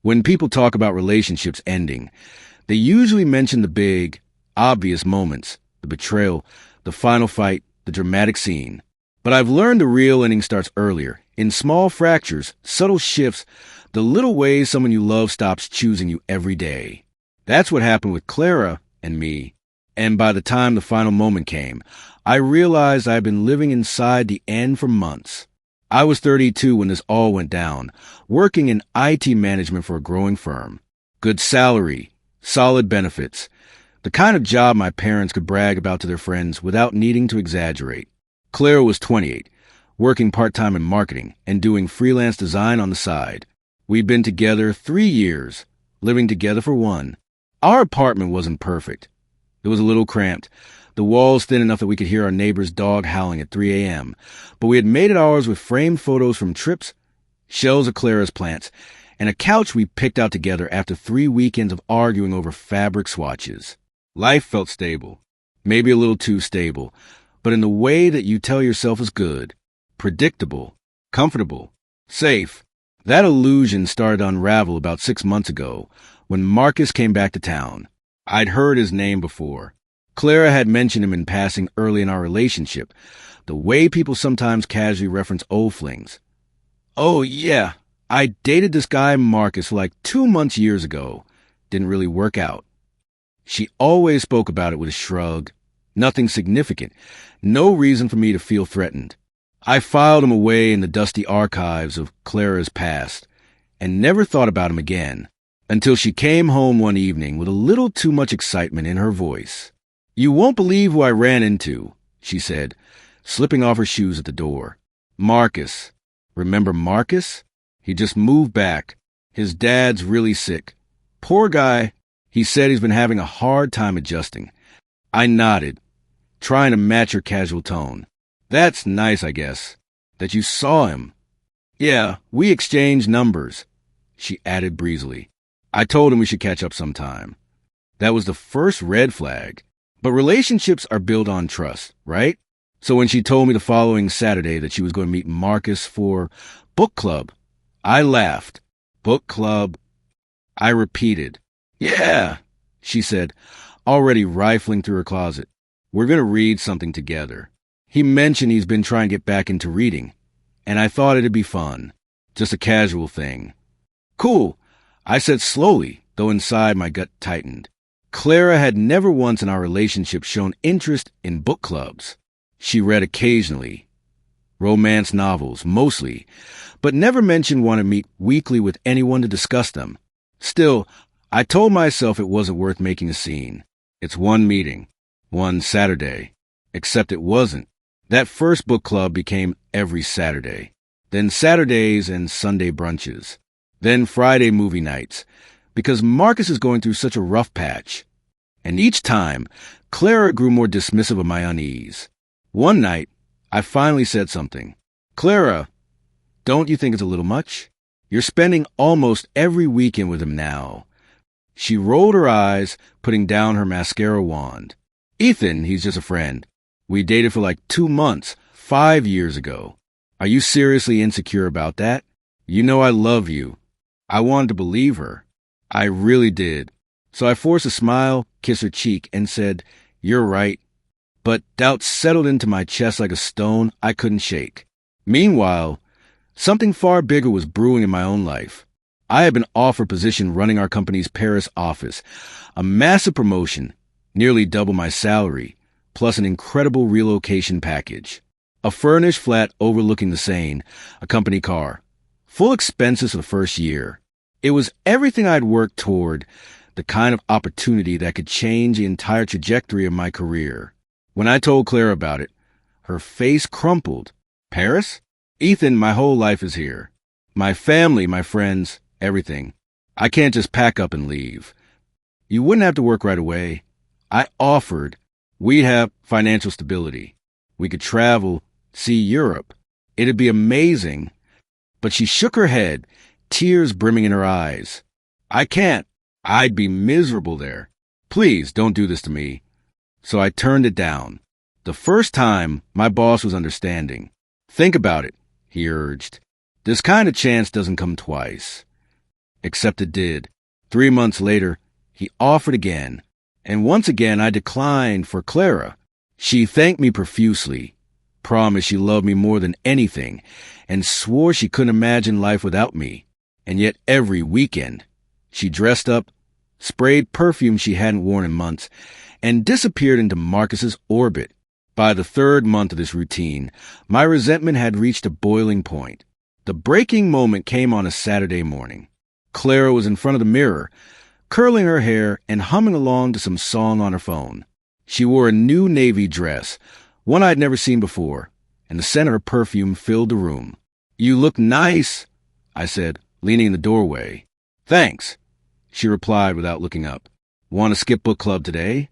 When people talk about relationships ending, they usually mention the big, obvious moments, the betrayal, the final fight, the dramatic scene. But I've learned the real ending starts earlier, in small fractures, subtle shifts, the little ways someone you love stops choosing you every day. That's what happened with Clara and me. And by the time the final moment came, I realized I had been living inside the end for months. I was 32 when this all went down, working in IT management for a growing firm. Good salary, solid benefits, the kind of job my parents could brag about to their friends without needing to exaggerate. Clara was 28, working part-time in marketing and doing freelance design on the side. We'd been together 3 years, living together for 1. Our apartment wasn't perfect. It was a little cramped, the walls thin enough that we could hear our neighbor's dog howling at 3 a.m., but we had made it ours with framed photos from trips, shells of Clara's plants, and a couch we picked out together after 3 weekends of arguing over fabric swatches. Life felt stable, maybe a little too stable, but in the way that you tell yourself is good, predictable, comfortable, safe. That illusion started to unravel about 6 months ago when Marcus came back to town. I'd heard his name before. Clara had mentioned him in passing early in our relationship, the way people sometimes casually reference old flings. Oh, yeah, I dated this guy Marcus for like 2 months years ago. Didn't really work out. She always spoke about it with a shrug. Nothing significant. No reason for me to feel threatened. I filed him away in the dusty archives of Clara's past and never thought about him again until she came home one evening with a little too much excitement in her voice. "You won't believe who I ran into," she said, slipping off her shoes at the door. "Marcus. Remember Marcus? He just moved back. His dad's really sick. Poor guy. He said he's been having a hard time adjusting." I nodded, trying to match her casual tone. "That's nice, I guess. That you saw him." "Yeah, we exchanged numbers," she added breezily. "I told him we should catch up sometime." That was the first red flag. But relationships are built on trust, right? So when she told me the following Saturday that she was going to meet Marcus for book club, I laughed. Book club? I repeated. "Yeah," she said, already rifling through her closet. "We're going to read something together." He mentioned he's been trying to get back into reading, and I thought it'd be fun. Just a casual thing. "Cool," I said slowly, though inside my gut tightened. Clara had never once in our relationship shown interest in book clubs. She read occasionally, romance novels mostly, but never mentioned wanting to meet weekly with anyone to discuss them. Still, I told myself it wasn't worth making a scene. It's one meeting, one Saturday. Except it wasn't. That first book club became every Saturday. Then Saturdays and Sunday brunches. Then Friday movie nights, because Marcus is going through such a rough patch. And each time, Clara grew more dismissive of my unease. One night, I finally said something. "Clara, don't you think it's a little much? You're spending almost every weekend with him now." She rolled her eyes, putting down her mascara wand. "Ethan, he's just a friend. We dated for like 2 months, 5 years ago. Are you seriously insecure about that? You know I love you." I wanted to believe her. I really did. So I forced a smile, kissed her cheek, and said, "You're right." But doubt settled into my chest like a stone I couldn't shake. Meanwhile, something far bigger was brewing in my own life. I had been offered a position running our company's Paris office, a massive promotion, nearly double my salary, plus an incredible relocation package. A furnished flat overlooking the Seine, a company car. Full expenses for the first year. It was everything I'd worked toward, the kind of opportunity that could change the entire trajectory of my career. When I told Claire about it, her face crumpled. "Paris? Ethan, my whole life is here. My family, my friends, everything. I can't just pack up and leave." "You wouldn't have to work right away." I offered. We'd have financial stability. We could travel, see Europe. It'd be amazing. But she shook her head, tears brimming in her eyes. "I can't. I'd be miserable there. Please don't do this to me." So I turned it down. The first time, my boss was understanding. "Think about it," he urged. "This kind of chance doesn't come twice." except it did. 3 months later, he offered again, and once again I declined for Clara. She thanked me profusely, promised she loved me more than anything, and swore she couldn't imagine life without me. And yet every weekend, she dressed up, sprayed perfume she hadn't worn in months, and disappeared into Marcus's orbit. By the 3rd month of this routine, my resentment had reached a boiling point. The breaking moment came on a Saturday morning. Clara was in front of the mirror, curling her hair and humming along to some song on her phone. She wore a new navy dress, one I'd never seen before, and the scent of her perfume filled the room. "You look nice," I said, leaning in the doorway. "Thanks," she replied without looking up. "Want to skip book club today?"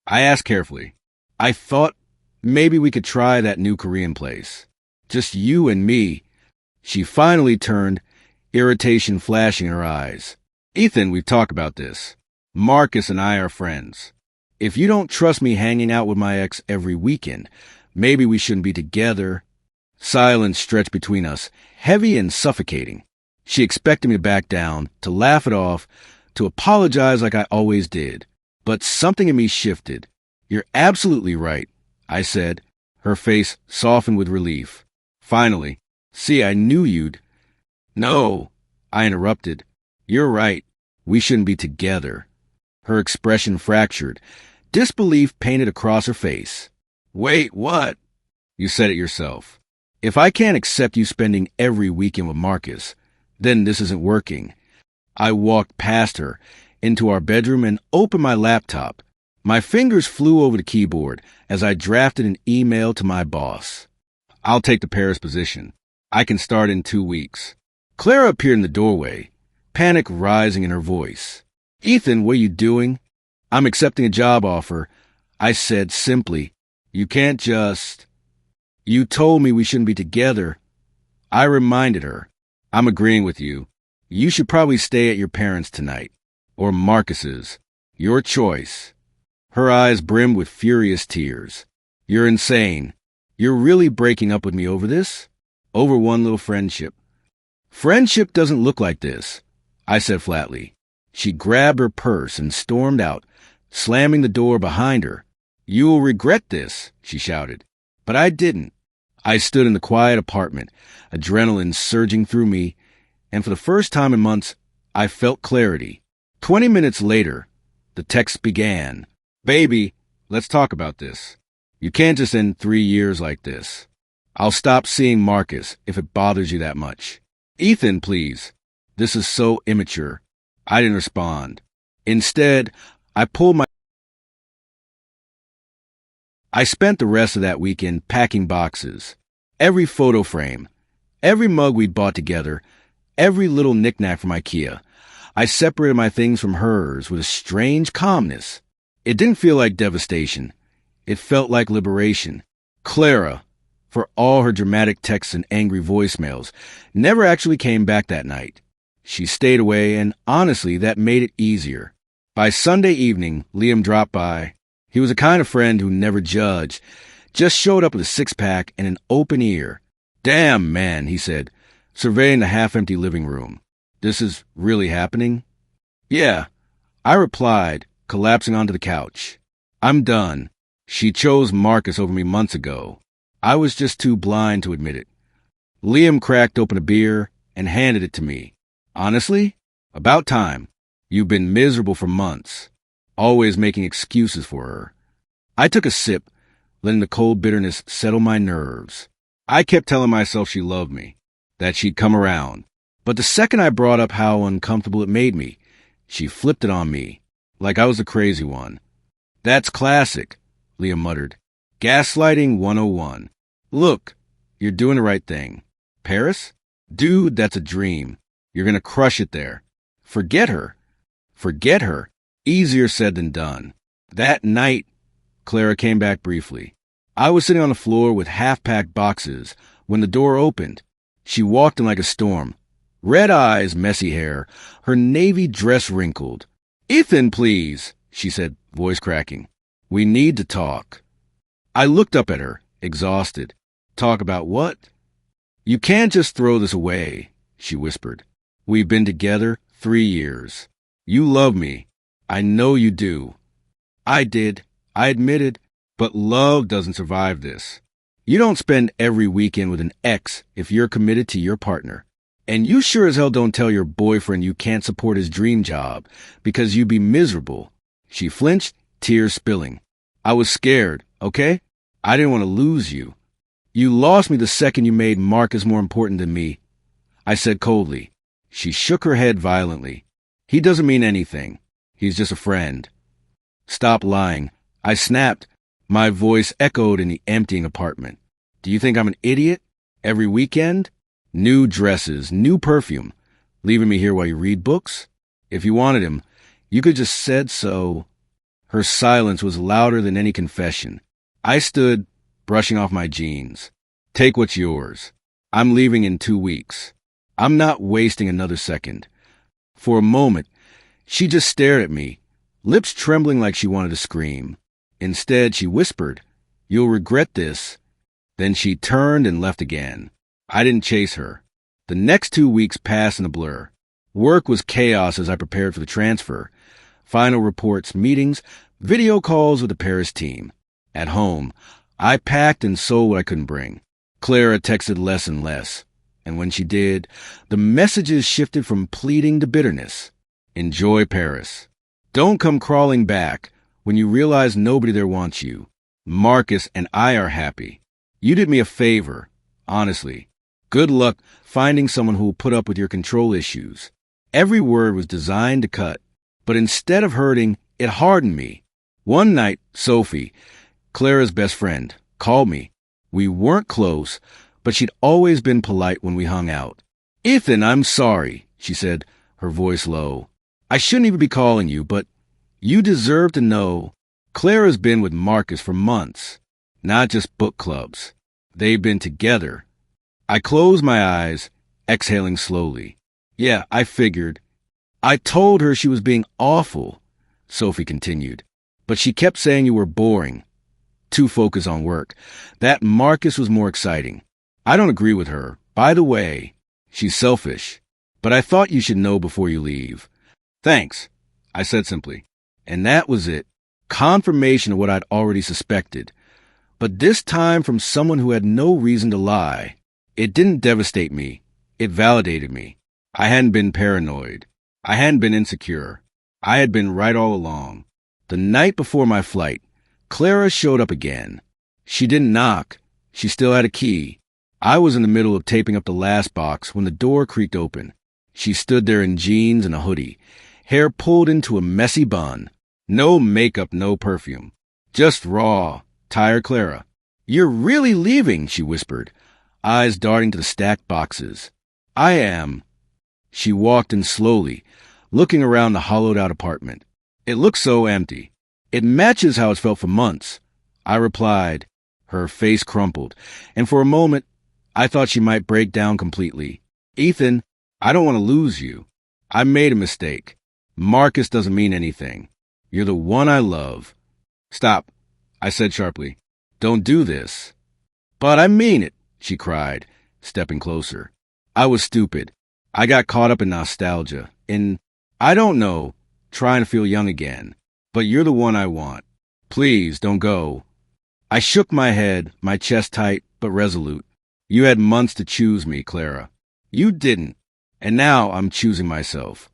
I asked carefully. "I thought maybe we could try that new Korean place. Just you and me." She finally turned, irritation flashing in her eyes. "Ethan, we've talked about this. Marcus and I are friends. If you don't trust me hanging out with my ex every weekend, maybe we shouldn't be together." Silence stretched between us, heavy and suffocating. She expected me to back down, to laugh it off, to apologize like I always did. But something in me shifted. "You're absolutely right," I said, her face softened with relief. "Finally. See, I knew you'd—" "No," I interrupted. "You're right. We shouldn't be together." Her expression fractured. Disbelief painted across her face. "Wait, what?" "You said it yourself. If I can't accept you spending every weekend with Marcus, then this isn't working." I walked past her, into our bedroom, and opened my laptop. My fingers flew over the keyboard as I drafted an email to my boss. "I'll take the Paris position. I can start in 2 weeks." Clara appeared in the doorway, panic rising in her voice. "Ethan, what are you doing?" "I'm accepting a job offer," I said simply. "You can't just—" "You told me we shouldn't be together." I reminded her. "I'm agreeing with you. You should probably stay at your parents' tonight. Or Marcus's. Your choice." Her eyes brimmed with furious tears. "You're insane. You're really breaking up with me over this? Over one little friendship?" "Friendship doesn't look like this," I said flatly. She grabbed her purse and stormed out, slamming the door behind her. "You will regret this," she shouted. But I didn't. I stood in the quiet apartment, adrenaline surging through me, and for the first time in months, I felt clarity. 20 minutes later, the text began. "Baby, let's talk about this. You can't just end 3 years like this. I'll stop seeing Marcus if it bothers you that much. Ethan, please. This is so immature." I didn't respond. Instead, I spent the rest of that weekend packing boxes. Every photo frame, every mug we'd bought together, every little knickknack from IKEA. I separated my things from hers with a strange calmness. It didn't feel like devastation. It felt like liberation. Clara, for all her dramatic texts and angry voicemails, never actually came back that night. She stayed away, and honestly, that made it easier. By Sunday evening, Liam dropped by. He was a kind of friend who never judged, just showed up with a six-pack and an open ear. "Damn, man," he said, surveying the half-empty living room. "This is really happening?" "Yeah," I replied, collapsing onto the couch. "I'm done. She chose Marcus over me months ago. I was just too blind to admit it." Liam cracked open a beer and handed it to me. "Honestly, about time. You've been miserable for months, always making excuses for her." I took a sip, letting the cold bitterness settle my nerves. I kept telling myself she loved me, that she'd come around. But the second I brought up how uncomfortable it made me, she flipped it on me, like I was the crazy one. "That's classic," Liam muttered. "Gaslighting 101. Look, you're doing the right thing. Paris? Dude, that's a dream. You're gonna crush it there. Forget her. Forget her. Easier said than done." That night, Clara came back briefly. I was sitting on the floor with half-packed boxes when the door opened. She walked in like a storm. Red eyes, messy hair, her navy dress wrinkled. "Ethan, please," she said, voice cracking. "We need to talk." I looked up at her, exhausted. "Talk about what?" "You can't just throw this away," she whispered. "We've been together 3 years. You love me. I know you do. I did. I admitted. But love doesn't survive this. You don't spend every weekend with an ex if you're committed to your partner. And you sure as hell don't tell your boyfriend you can't support his dream job because you'd be miserable. She flinched, tears spilling. I was scared, okay? I didn't want to lose you. You lost me the second you made Marcus more important than me, I said coldly. She shook her head violently. He doesn't mean anything. He's just a friend. Stop lying. I snapped. My voice echoed in the emptying apartment. Do you think I'm an idiot? Every weekend? New dresses, new perfume. Leaving me here while you read books? If you wanted him, you could just said so. Her silence was louder than any confession. I stood, brushing off my jeans. Take what's yours. I'm leaving in 2 weeks. I'm not wasting another second. For a moment, she just stared at me, lips trembling like she wanted to scream. Instead, she whispered, "You'll regret this." Then she turned and left again. I didn't chase her. The next 2 weeks passed in a blur. Work was chaos as I prepared for the transfer. Final reports, meetings, video calls with the Paris team. At home, I packed and sold what I couldn't bring. Clara texted less and less. And when she did, the messages shifted from pleading to bitterness. Enjoy Paris. Don't come crawling back when you realize nobody there wants you. Marcus and I are happy. You did me a favor, honestly. Good luck finding someone who will put up with your control issues. Every word was designed to cut, but instead of hurting, it hardened me. One night, Sophie, Clara's best friend, called me. We weren't close, but she'd always been polite when we hung out. "Ethan, I'm sorry," she said, her voice low. "I shouldn't even be calling you, but you deserve to know Clara's been with Marcus for months, not just book clubs. They've been together." I closed my eyes, exhaling slowly. "Yeah, I figured. I told her she was being awful," Sophie continued, "but she kept saying you were boring. Too focused on work. That Marcus was more exciting. I don't agree with her. By the way, she's selfish. But I thought you should know before you leave." "Thanks," I said simply. And that was it. Confirmation of what I'd already suspected. But this time from someone who had no reason to lie. It didn't devastate me. It validated me. I hadn't been paranoid. I hadn't been insecure. I had been right all along. The night before my flight, Clara showed up again. She didn't knock. She still had a key. I was in the middle of taping up the last box when the door creaked open. She stood there in jeans and a hoodie, hair pulled into a messy bun. No makeup, no perfume. Just raw, tired Clara. "You're really leaving," she whispered, eyes darting to the stacked boxes. "I am." She walked in slowly, looking around the hollowed-out apartment. It looked so empty. "It matches how it's felt for months," I replied. Her face crumpled, and for a moment, I thought she might break down completely. "Ethan, I don't want to lose you. I made a mistake. Marcus doesn't mean anything. You're the one I love." "Stop," I said sharply. "Don't do this." "But I mean it," she cried, stepping closer. I was stupid. I got caught up in nostalgia, in, I don't know, trying to feel young again. But you're the one I want. Please don't go. I shook my head, my chest tight but resolute. You had months to choose me, Clara. You didn't. And now I'm choosing myself.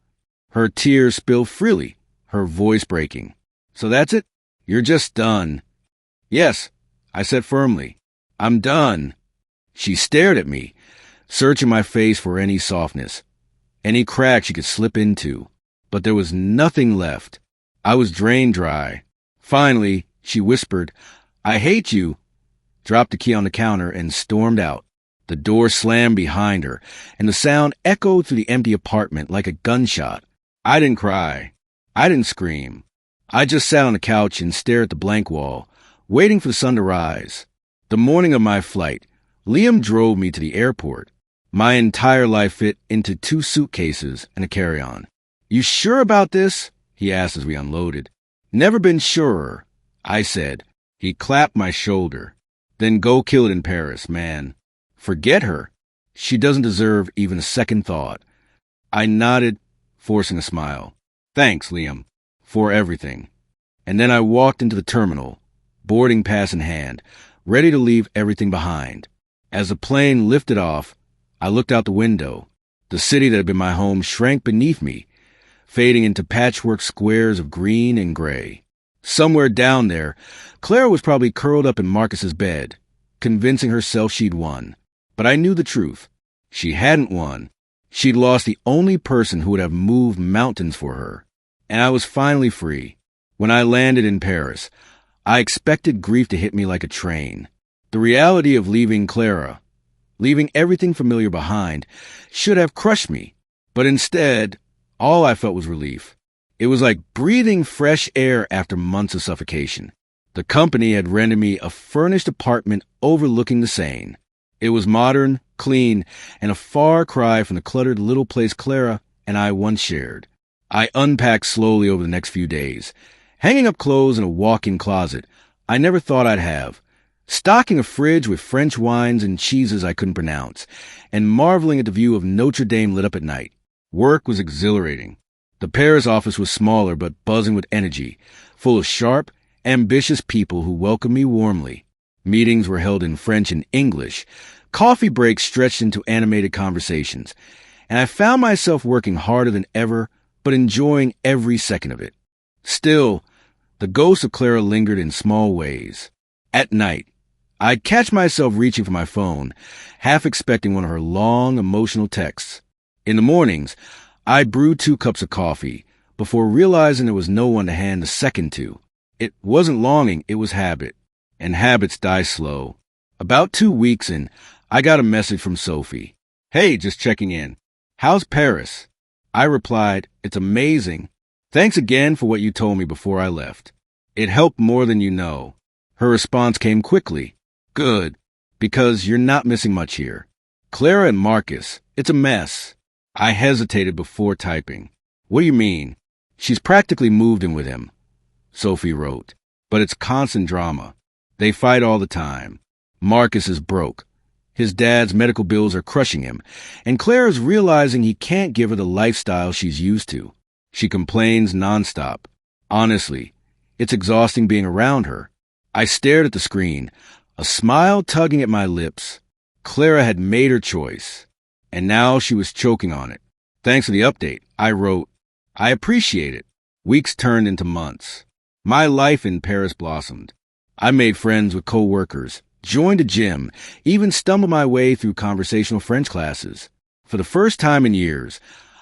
Her tears spilled freely, her voice breaking. "So that's it? You're just done." "Yes," I said firmly. "I'm done." She stared at me, searching my face for any softness, any crack she could slip into. But there was nothing left. I was drained dry. Finally, she whispered, "I hate you," dropped the key on the counter, and stormed out. The door slammed behind her, and the sound echoed through the empty apartment like a gunshot. I didn't cry. I didn't scream. I just sat on the couch and stared at the blank wall, waiting for the sun to rise. The morning of my flight, Liam drove me to the airport. My entire life fit into 2 suitcases and a carry-on. "You sure about this?" he asked as we unloaded. "Never been surer," I said. He clapped my shoulder. "Then go kill it in Paris, man. Forget her. She doesn't deserve even a second thought." I nodded. forcing a smile. Thanks, Liam, for everything. And then I walked into the terminal, boarding pass in hand, ready to leave everything behind. As the plane lifted off, I looked out the window. The city that had been my home shrank beneath me, fading into patchwork squares of green and gray. Somewhere down there, Clara was probably curled up in Marcus's bed, convincing herself she'd won. But I knew the truth. She hadn't won. She'd lost the only person who would have moved mountains for her. And I was finally free. When I landed in Paris, I expected grief to hit me like a train. The reality of leaving Clara, leaving everything familiar behind, should have crushed me. But instead, all I felt was relief. It was like breathing fresh air after months of suffocation. The company had rented me a furnished apartment overlooking the Seine. It was modern, clean, and a far cry from the cluttered little place Clara and I once shared. I unpacked slowly over the next few days, hanging up clothes in a walk-in closet I never thought I'd have, stocking a fridge with French wines and cheeses I couldn't pronounce, and marveling at the view of Notre Dame lit up at night. Work was exhilarating. The Paris office was smaller but buzzing with energy, full of sharp, ambitious people who welcomed me warmly. Meetings were held in French and English. Coffee breaks stretched into animated conversations, and I found myself working harder than ever, but enjoying every second of it. Still, the ghost of Clara lingered in small ways. At night, I'd catch myself reaching for my phone, half expecting one of her long, emotional texts. In the mornings, I'd brew 2 cups of coffee, before realizing there was no one to hand the second to. It wasn't longing, it was habit. And habits die slow. About 2 weeks in, I got a message from Sophie. Hey, just checking in. How's Paris? I replied, it's amazing. Thanks again for what you told me before I left. It helped more than you know. Her response came quickly. Good, because you're not missing much here. Clara and Marcus, it's a mess. I hesitated before typing. What do you mean? She's practically moved in with him, Sophie wrote. But it's constant drama. They fight all the time. Marcus is broke. His dad's medical bills are crushing him, and Claire's realizing he can't give her the lifestyle she's used to. She complains nonstop. Honestly, it's exhausting being around her. I stared at the screen, a smile tugging at my lips. Clara had made her choice, and now she was choking on it. Thanks for the update, I wrote. I appreciate it. Weeks turned into months. My life in Paris blossomed. I made friends with co-workers, joined a gym, even stumbled my way through conversational French classes. For the first time in years,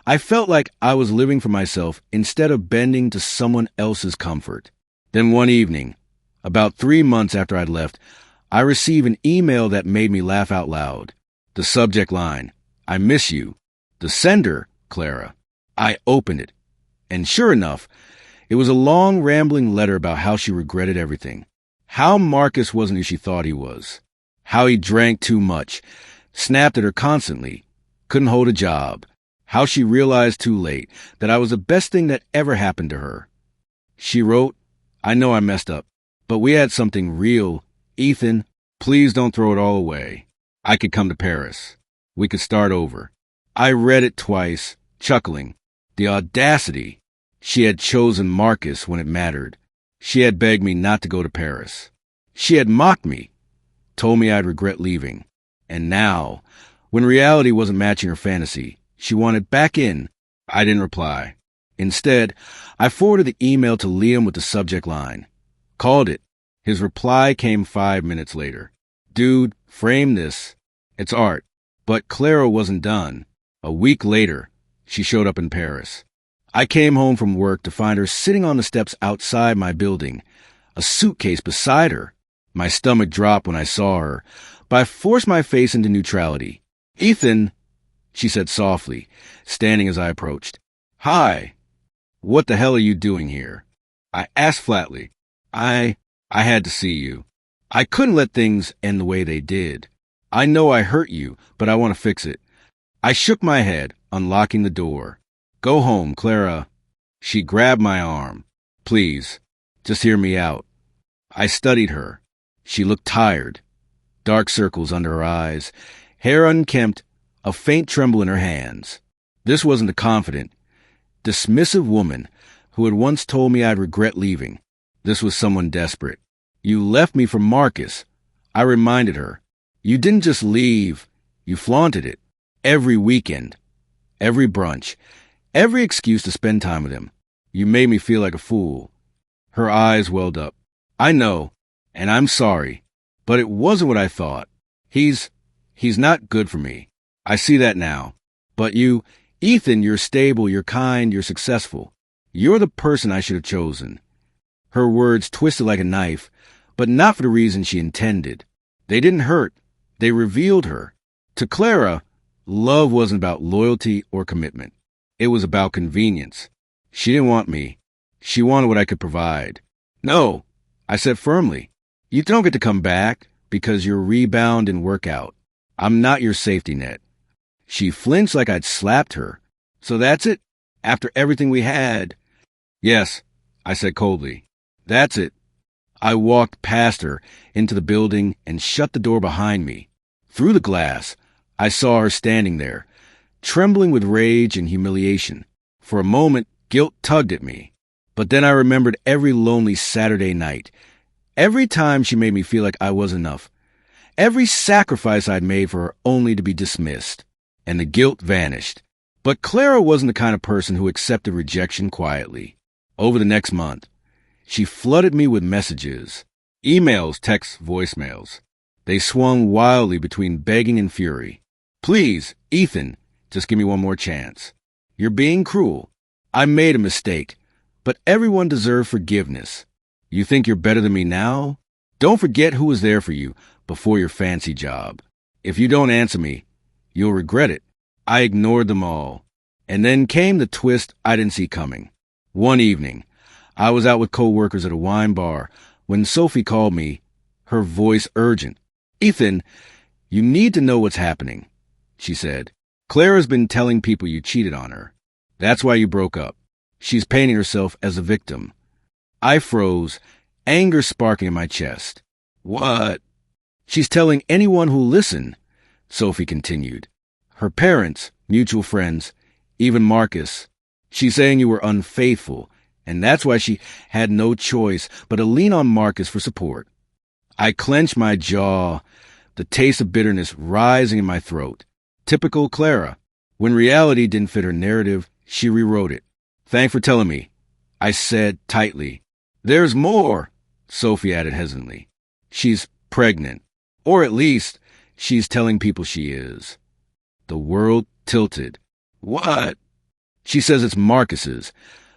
I felt like I was living for myself instead of bending to someone else's comfort. Then one evening, about 3 months after I'd left, I received an email that made me laugh out loud. The subject line, I miss you. The sender, Clara. I opened it, and sure enough, it was a long, rambling letter about how she regretted everything. How Marcus wasn't who she thought he was. How he drank too much, snapped at her constantly, couldn't hold a job. How she realized too late that I was the best thing that ever happened to her. She wrote, I know I messed up, but we had something real. Ethan, please don't throw it all away. I could come to Paris. We could start over. I read it twice, chuckling. The audacity. She had chosen Marcus when it mattered. She had begged me not to go to Paris. She had mocked me, told me I'd regret leaving. And now, when reality wasn't matching her fantasy, she wanted back in. I didn't reply. Instead, I forwarded the email to Liam with the subject line. Called it. His reply came 5 minutes later. Dude, frame this. It's art. But Clara wasn't done. A week later, she showed up in Paris. I came home from work to find her sitting on the steps outside my building, a suitcase beside her. My stomach dropped when I saw her, but I forced my face into neutrality. Ethan, she said softly, standing as I approached. Hi. What the hell are you doing here? I asked flatly. I had to see you. I couldn't let things end the way they did. I know I hurt you, but I want to fix it. I shook my head, unlocking the door. Go home, Clara. She grabbed my arm. Please, just hear me out. I studied her. She looked tired. Dark circles under her eyes, hair unkempt, a faint tremble in her hands. This wasn't the confident, dismissive woman who had once told me I'd regret leaving. This was someone desperate. You left me for Marcus. I reminded her. You didn't just leave. You flaunted it. Every weekend. Every brunch. Every excuse to spend time with him. You made me feel like a fool. Her eyes welled up. I know, and I'm sorry, but it wasn't what I thought. He's not good for me. I see that now. But you, Ethan, you're stable, you're kind, you're successful. You're the person I should have chosen. Her words twisted like a knife, but not for the reason she intended. They didn't hurt. They revealed her. To Clara, love wasn't about loyalty or commitment. It was about convenience. She didn't want me. She wanted what I could provide. No, I said firmly. You don't get to come back because you're rebound and work out. I'm not your safety net. She flinched like I'd slapped her. So that's it? After everything we had? Yes, I said coldly. That's it. I walked past her into the building and shut the door behind me. Through the glass, I saw her standing there, trembling with rage and humiliation. For a moment, guilt tugged at me. But then I remembered every lonely Saturday night, every time she made me feel like I was enough, every sacrifice I'd made for her only to be dismissed. And the guilt vanished. But Clara wasn't the kind of person who accepted rejection quietly. Over the next month, she flooded me with messages, emails, texts, voicemails. They swung wildly between begging and fury. Please, Ethan, just give me one more chance. You're being cruel. I made a mistake, but everyone deserves forgiveness. You think you're better than me now? Don't forget who was there for you before your fancy job. If you don't answer me, you'll regret it. I ignored them all. And then came the twist I didn't see coming. One evening, I was out with coworkers at a wine bar when Sophie called me, her voice urgent. Ethan, you need to know what's happening, she said. Clara's been telling people you cheated on her. That's why you broke up. She's painting herself as a victim. I froze, anger sparking in my chest. What? She's telling anyone who'll listen, Sophie continued. Her parents, mutual friends, even Marcus. She's saying you were unfaithful, and that's why she had no choice but to lean on Marcus for support. I clenched my jaw, the taste of bitterness rising in my throat. Typical Clara. When reality didn't fit her narrative, she rewrote it. Thanks for telling me, I said tightly. There's more, Sophie added hesitantly. She's pregnant. Or at least, she's telling people she is. The world tilted. What? She says it's Marcus's,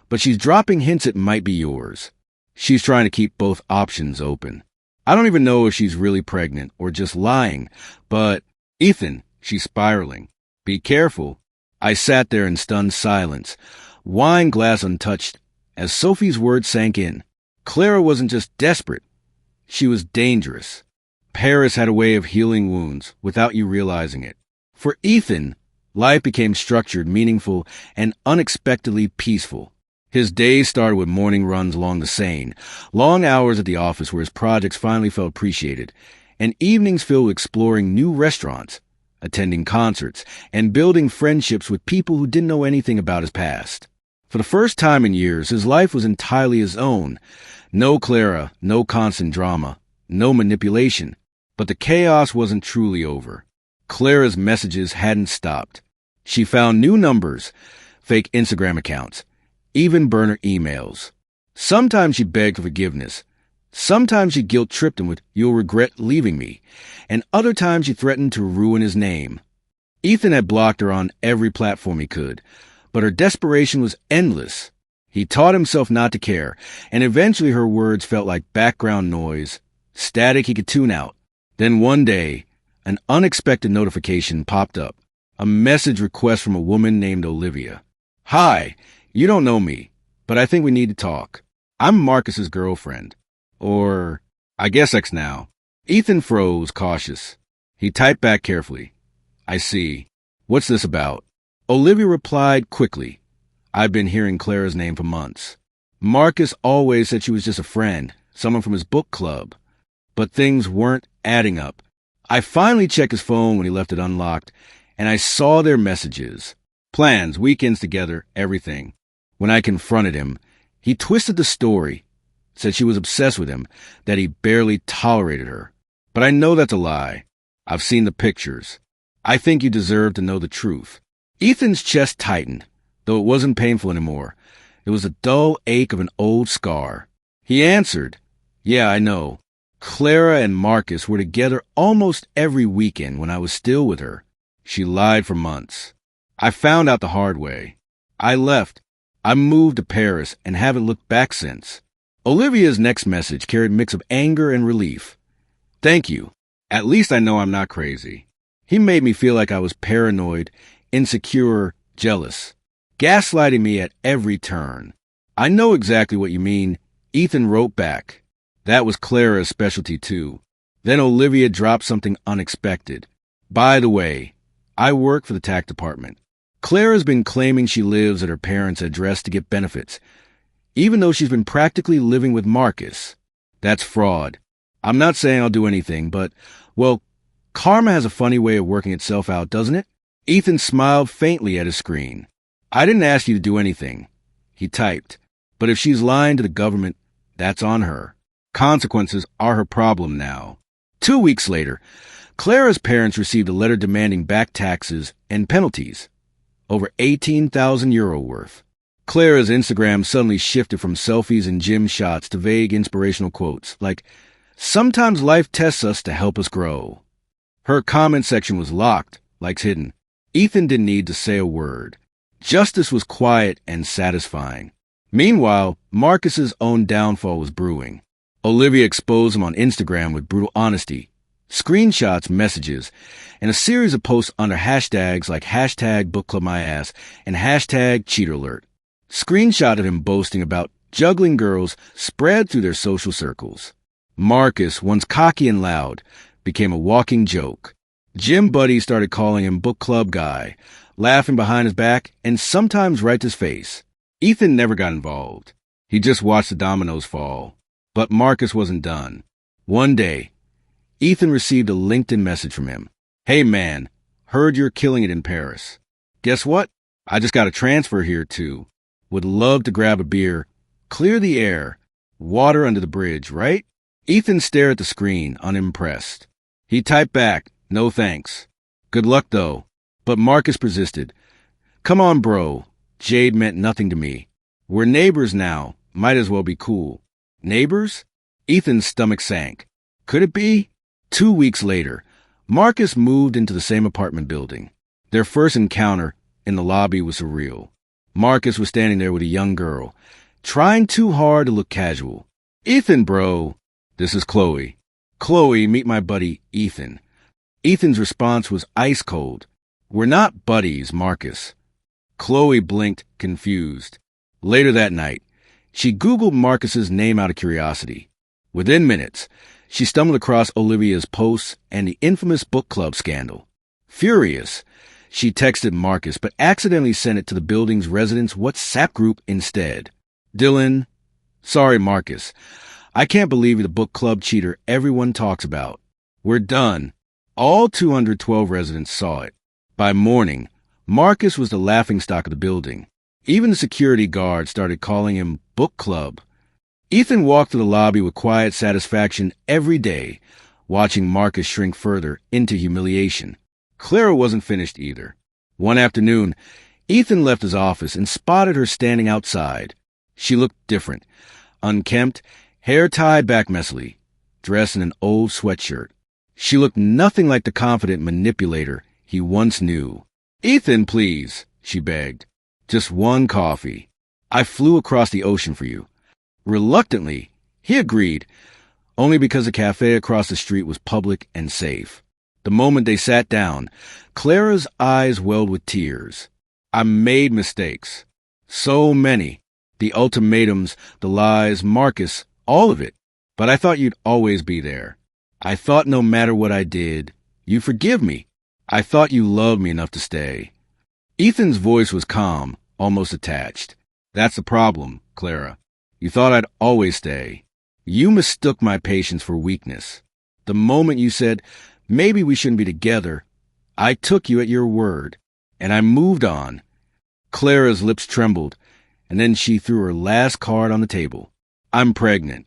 but she's dropping hints it might be yours. She's trying to keep both options open. I don't even know if she's really pregnant or just lying, but Ethan, she's spiraling. Be careful. I sat there in stunned silence, wine glass untouched, as Sophie's words sank in. Clara wasn't just desperate. She was dangerous. Paris had a way of healing wounds without you realizing it. For Ethan, life became structured, meaningful, and unexpectedly peaceful. His days started with morning runs along the Seine, long hours at the office where his projects finally felt appreciated, and evenings filled with exploring new restaurants, attending concerts, and building friendships with people who didn't know anything about his past. For the first time in years, his life was entirely his own. No Clara, no constant drama, no manipulation. But the chaos wasn't truly over. Clara's messages hadn't stopped. She found new numbers, fake Instagram accounts, even burner emails. Sometimes she begged for forgiveness. Sometimes she guilt-tripped him with, "You'll regret leaving me." And other times she threatened to ruin his name. Ethan had blocked her on every platform he could, but her desperation was endless. He taught himself not to care, and eventually her words felt like background noise, static he could tune out. Then one day, an unexpected notification popped up, a message request from a woman named Olivia. Hi, you don't know me, but I think we need to talk. I'm Marcus's girlfriend. Or, I guess ex now. Ethan froze, cautious. He typed back carefully. I see. What's this about? Olivia replied quickly. I've been hearing Clara's name for months. Marcus always said she was just a friend, someone from his book club. But things weren't adding up. I finally checked his phone when he left it unlocked, and I saw their messages. Plans, weekends together, everything. When I confronted him, he twisted the story, said she was obsessed with him, that he barely tolerated her. But I know that's a lie. I've seen the pictures. I think you deserve to know the truth. Ethan's chest tightened, though it wasn't painful anymore. It was the dull ache of an old scar. He answered, "Yeah, I know. Clara and Marcus were together almost every weekend when I was still with her. She lied for months. I found out the hard way. I left. I moved to Paris and haven't looked back since." Olivia's next message carried a mix of anger and relief. "Thank you. At least I know I'm not crazy." He made me feel like I was paranoid, insecure, jealous, gaslighting me at every turn. "I know exactly what you mean," Ethan wrote back. That was Clara's specialty too. Then Olivia dropped something unexpected. "By the way, I work for the tax department. Clara's been claiming she lives at her parents' address to get benefits, even though she's been practically living with Marcus. That's fraud. I'm not saying I'll do anything, but, well, karma has a funny way of working itself out, doesn't it?" Ethan smiled faintly at his screen. "I didn't ask you to do anything," he typed. "But if she's lying to the government, that's on her. Consequences are her problem now." 2 weeks later, Clara's parents received a letter demanding back taxes and penalties, over €18,000 worth. Clara's Instagram suddenly shifted from selfies and gym shots to vague inspirational quotes, like, "Sometimes life tests us to help us grow." Her comment section was locked, likes hidden. Ethan didn't need to say a word. Justice was quiet and satisfying. Meanwhile, Marcus's own downfall was brewing. Olivia exposed him on Instagram with brutal honesty, screenshots, messages, and a series of posts under hashtags like #BookClubMyAss and #CheaterAlert. Screenshot of him boasting about juggling girls spread through their social circles. Marcus, once cocky and loud, became a walking joke. Gym buddies started calling him Book Club Guy, laughing behind his back and sometimes right to his face. Ethan never got involved. He just watched the dominoes fall. But Marcus wasn't done. One day, Ethan received a LinkedIn message from him. "Hey man, heard you're killing it in Paris. Guess what? I just got a transfer here too. Would love to grab a beer, clear the air, water under the bridge, right?" Ethan stared at the screen, unimpressed. He typed back, "No thanks. Good luck though." But Marcus persisted. "Come on, bro. Jade meant nothing to me. We're neighbors now. Might as well be cool." Neighbors? Ethan's stomach sank. Could it be? 2 weeks later, Marcus moved into the same apartment building. Their first encounter in the lobby was surreal. Marcus was standing there with a young girl, trying too hard to look casual. "Ethan, bro." "This is Chloe." "Chloe, meet my buddy, Ethan." Ethan's response was ice cold. "We're not buddies, Marcus." Chloe blinked, confused. Later that night, she Googled Marcus's name out of curiosity. Within minutes, she stumbled across Olivia's posts and the infamous book club scandal. Furious, she texted Marcus but accidentally sent it to the building's residents' WhatsApp group instead. "Dylan, sorry Marcus, I can't believe you're the book club cheater everyone talks about. We're done." All 212 residents saw it. By morning, Marcus was the laughingstock of the building. Even the security guard started calling him Book Club. Ethan walked to the lobby with quiet satisfaction every day, watching Marcus shrink further into humiliation. Clara wasn't finished either. One afternoon, Ethan left his office and spotted her standing outside. She looked different. Unkempt, hair tied back messily, dressed in an old sweatshirt. She looked nothing like the confident manipulator he once knew. "Ethan, please," she begged. "Just one coffee. I flew across the ocean for you." Reluctantly, he agreed, only because the cafe across the street was public and safe. The moment they sat down, Clara's eyes welled with tears. "I made mistakes. So many. The ultimatums, the lies, Marcus, all of it. But I thought you'd always be there. I thought no matter what I did, you'd forgive me. I thought you loved me enough to stay." Ethan's voice was calm, almost attached. "That's the problem, Clara. You thought I'd always stay. You mistook my patience for weakness. The moment you said, maybe we shouldn't be together, I took you at your word, and I moved on." Clara's lips trembled, and then she threw her last card on the table. I'm pregnant.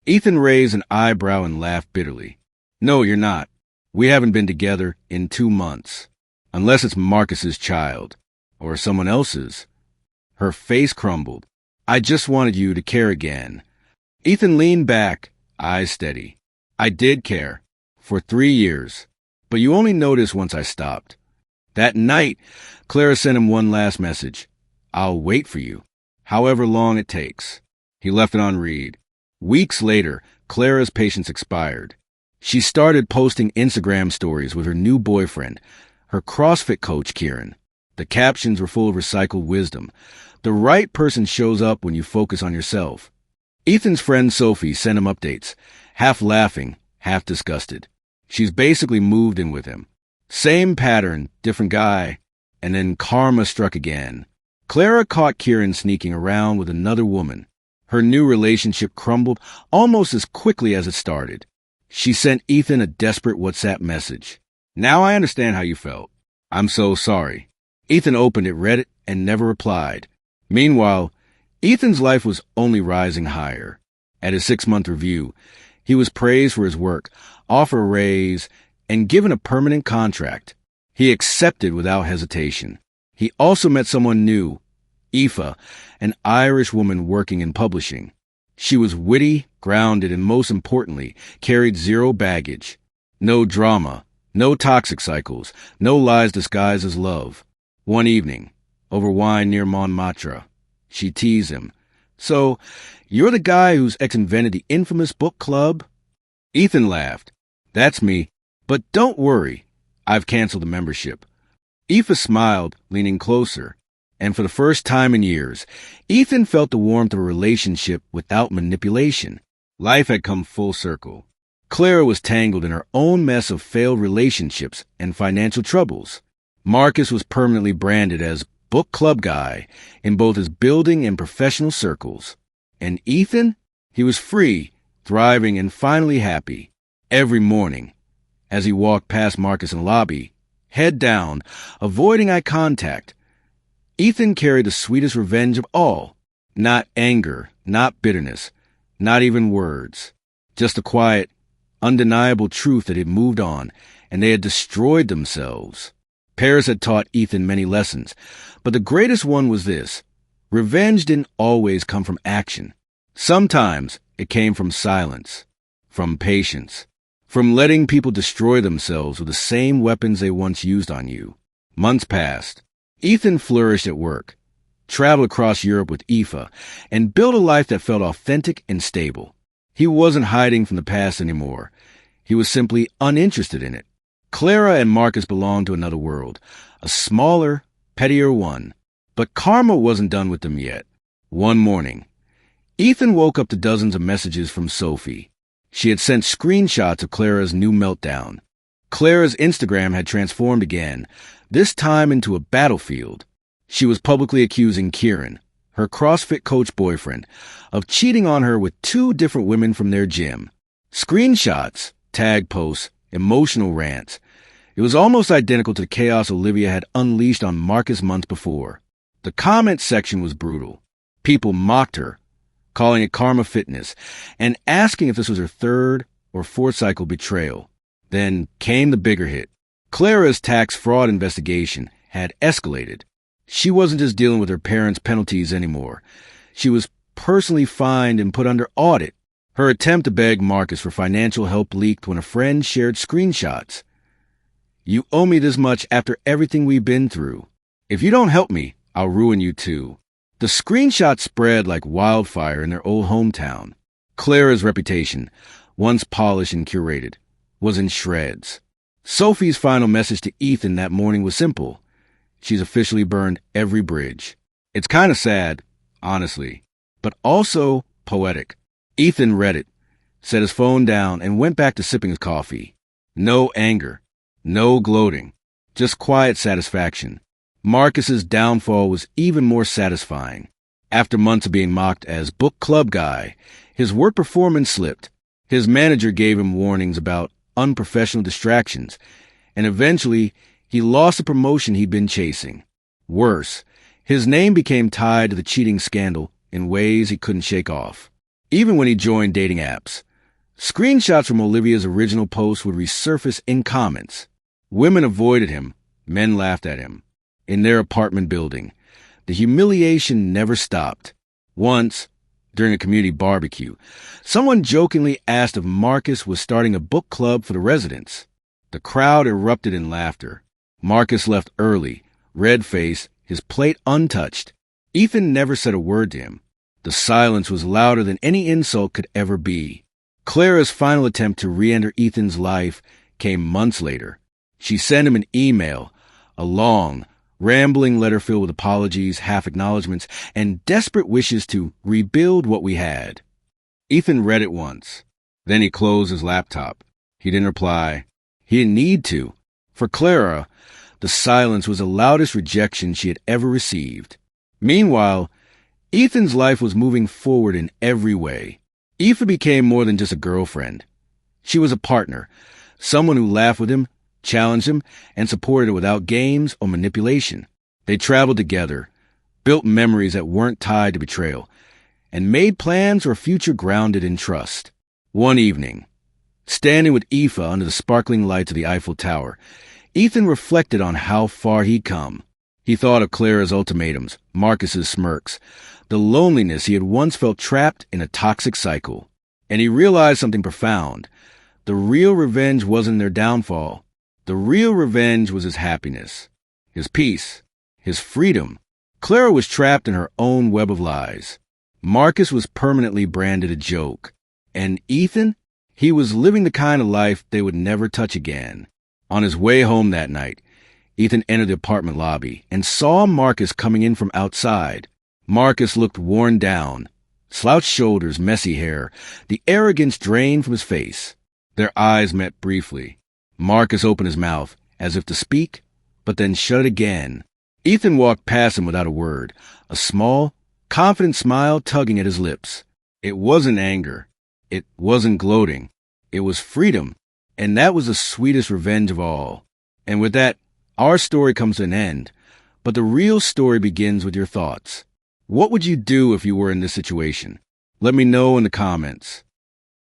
Ethan raised an eyebrow and laughed bitterly. No, you're not. We haven't been together in 2 months. Unless it's Marcus's child. Or someone else's. Her face crumbled. I just wanted you to care again. Ethan leaned back, eyes steady. I did care. For 3 years. But you only noticed once I stopped. That night, Clara sent him one last message. I'll wait for you. However long it takes. He left it on read. Weeks later, Clara's patience expired. She started posting Instagram stories with her new boyfriend, her CrossFit coach, Kieran. The captions were full of recycled wisdom. The right person shows up when you focus on yourself. Ethan's friend Sophie sent him updates, half laughing, half disgusted. She's basically moved in with him. Same pattern, different guy. And then karma struck again. Clara caught Kieran sneaking around with another woman. Her new relationship crumbled almost as quickly as it started. She sent Ethan a desperate WhatsApp message. Now I understand how you felt. I'm so sorry. Ethan opened it, read it, and never replied. Meanwhile, Ethan's life was only rising higher. At his 6-month review, he was praised for his work, offered a raise, and given a permanent contract. He accepted without hesitation. He also met someone new, Aoife, an Irish woman working in publishing. She was witty, grounded, and most importantly, carried zero baggage. No drama, no toxic cycles, no lies disguised as love. One evening, over wine near Montmartre, she teased him. So, you're the guy whose ex invented the infamous book club? Ethan laughed. That's me. But don't worry. I've canceled the membership. Aoife smiled, leaning closer. And for the first time in years, Ethan felt the warmth of a relationship without manipulation. Life had come full circle. Clara was tangled in her own mess of failed relationships and financial troubles. Marcus was permanently branded as book club guy in both his building and professional circles. And Ethan? He was free, thriving, and finally happy. Every morning, as he walked past Marcus in the lobby, head down, avoiding eye contact, Ethan carried the sweetest revenge of all. Not anger, not bitterness, not even words. Just a quiet, undeniable truth that had moved on, and they had destroyed themselves. Paris had taught Ethan many lessons, but the greatest one was this. Revenge didn't always come from action. Sometimes it came from silence, from patience, from letting people destroy themselves with the same weapons they once used on you. Months passed. Ethan flourished at work, traveled across Europe with Aoife, and built a life that felt authentic and stable. He wasn't hiding from the past anymore. He was simply uninterested in it. Clara and Marcus belonged to another world, a smaller, pettier one. But karma wasn't done with them yet. One morning, Ethan woke up to dozens of messages from Sophie. She had sent screenshots of Clara's new meltdown. Clara's Instagram had transformed again, this time into a battlefield. She was publicly accusing Kieran, her CrossFit coach boyfriend, of cheating on her with 2 different women from their gym. Screenshots, tag posts, emotional rants. It was almost identical to the chaos Olivia had unleashed on Marcus months before. The comment section was brutal. People mocked her, calling it karma fitness, and asking if this was her 3rd or 4th cycle betrayal. Then came the bigger hit. Clara's tax fraud investigation had escalated. She wasn't just dealing with her parents' penalties anymore. She was personally fined and put under audit. Her attempt to beg Marcus for financial help leaked when a friend shared screenshots. You owe me this much after everything we've been through. If you don't help me, I'll ruin you too. The screenshots spread like wildfire in their old hometown. Clara's reputation, once polished and curated, was in shreds. Sophie's final message to Ethan that morning was simple. She's officially burned every bridge. It's kind of sad, honestly, but also poetic. Ethan read it, set his phone down, and went back to sipping his coffee. No anger, no gloating, just quiet satisfaction. Marcus's downfall was even more satisfying. After months of being mocked as book club guy, his work performance slipped. His manager gave him warnings about unprofessional distractions, and eventually he lost the promotion he'd been chasing. Worse, His name became tied to the cheating scandal in ways he couldn't shake off. Even when he joined dating apps, screenshots from Olivia's original post would resurface in comments. Women avoided him, men laughed at him. In their apartment building, the humiliation never stopped. Once, during a community barbecue, someone jokingly asked if Marcus was starting a book club for the residents. The crowd erupted in laughter. Marcus left early, red-faced, his plate untouched. Ethan never said a word to him. The silence was louder than any insult could ever be. Clara's final attempt to re-enter Ethan's life came months later. She sent him an email, a long, rambling letter filled with apologies, half-acknowledgments, and desperate wishes to rebuild what we had. Ethan read it once. Then he closed his laptop. He didn't reply. He didn't need to. For Clara, the silence was the loudest rejection she had ever received. Meanwhile, Ethan's life was moving forward in every way. Aoife became more than just a girlfriend. She was a partner, someone who laughed with him, challenged him, and supported him without games or manipulation. They traveled together, built memories that weren't tied to betrayal, and made plans for a future grounded in trust. One evening, standing with Aoife under the sparkling lights of the Eiffel Tower, Ethan reflected on how far he'd come. He thought of Clara's ultimatums, Marcus's smirks, the loneliness he had once felt trapped in a toxic cycle. And he realized something profound. The real revenge wasn't their downfall. The real revenge was his happiness, his peace, his freedom. Clara was trapped in her own web of lies. Marcus was permanently branded a joke. And Ethan? He was living the kind of life they would never touch again. On his way home that night, Ethan entered the apartment lobby and saw Marcus coming in from outside. Marcus looked worn down, slouched shoulders, messy hair, the arrogance drained from his face. Their eyes met briefly. Marcus opened his mouth, as if to speak, but then shut it again. Ethan walked past him without a word, a small, confident smile tugging at his lips. It wasn't anger. It wasn't gloating. It was freedom, and that was the sweetest revenge of all. And with that, our story comes to an end, but the real story begins with your thoughts. What would you do if you were in this situation? Let me know in the comments.